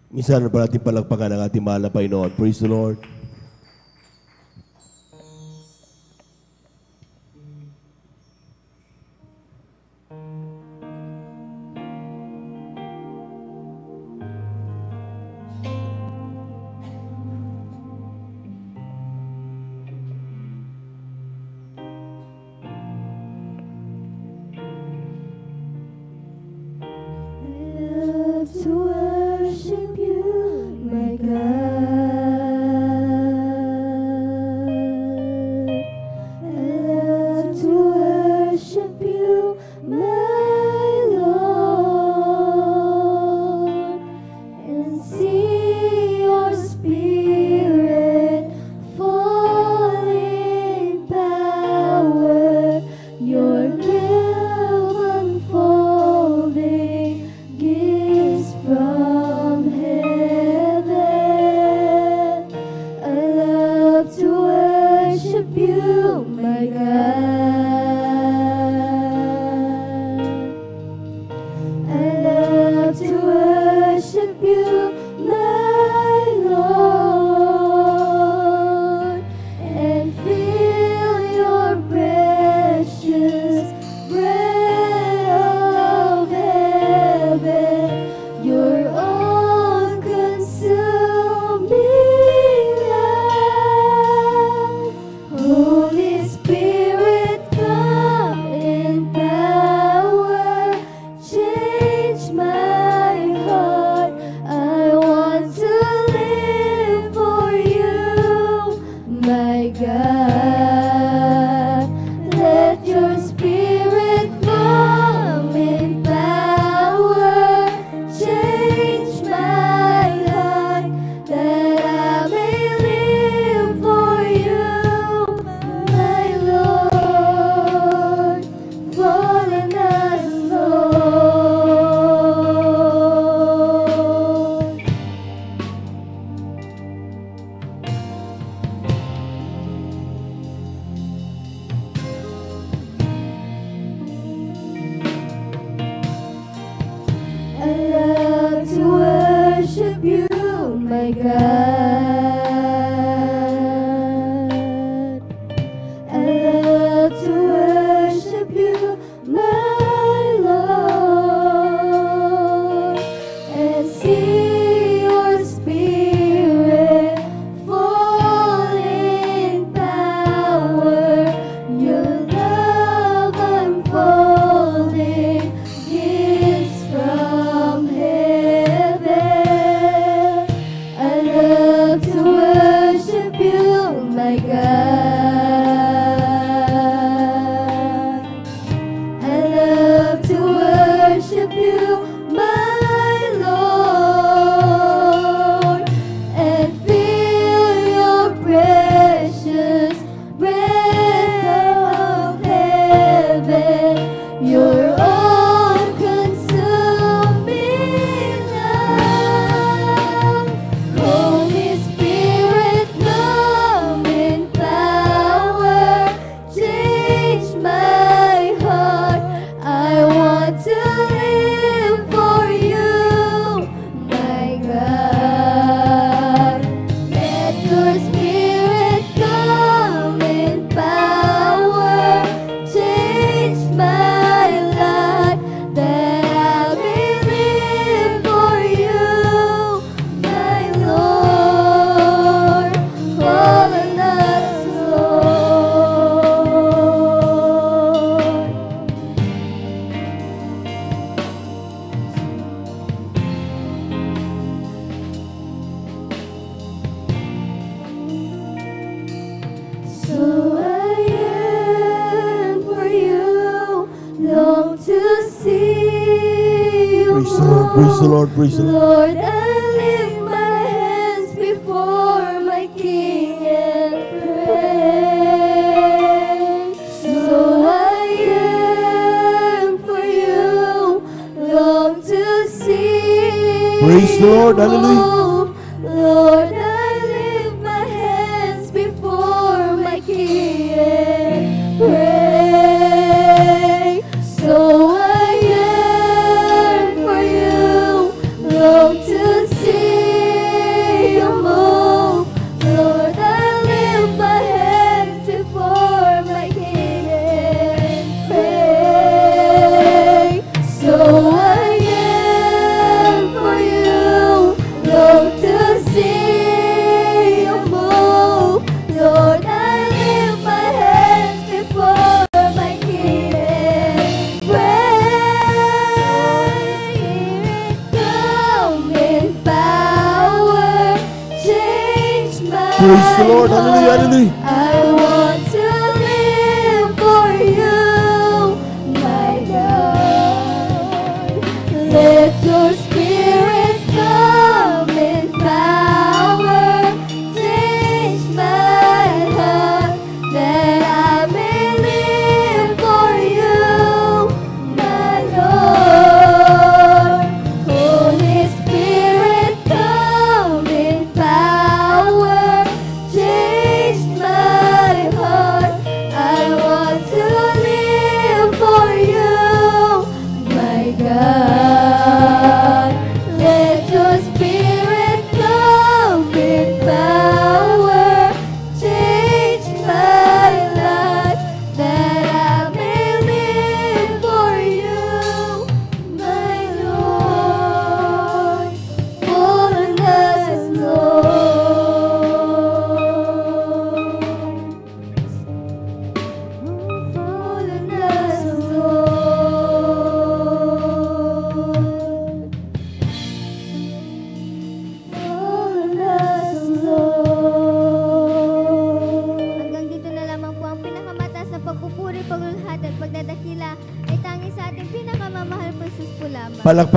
Minsan na pa natin palagpakan ang ating mahal na Panginoon. Praise the Lord. Praise the Lord, praise the Lord. Lord, I lift my hands before my King and pray. So I yearn for you, long to see. Praise the Lord, hallelujah. Lord, I lift my hands before my King and pray. So I yearn for you, long to see. Praise the Lord. Hallelujah, hallelujah. I want to live for you, my God. Let your spirit come in power, change my heart, that I may live for you, my Lord. Holy Spirit, come in power, change my heart. I want to live for you, my God. Let your spirit come in power, change my life, that I may live for you, my Lord. Fall on us, Lord. Fall on us, Lord. Fall on us, Lord. Hanggang dito na lamang po ang pinakamataas na pagpupuri, pagluluhati at pagdadakila ay tanging sa ating pinakamamahal po, Jesus po lamang. Palakpak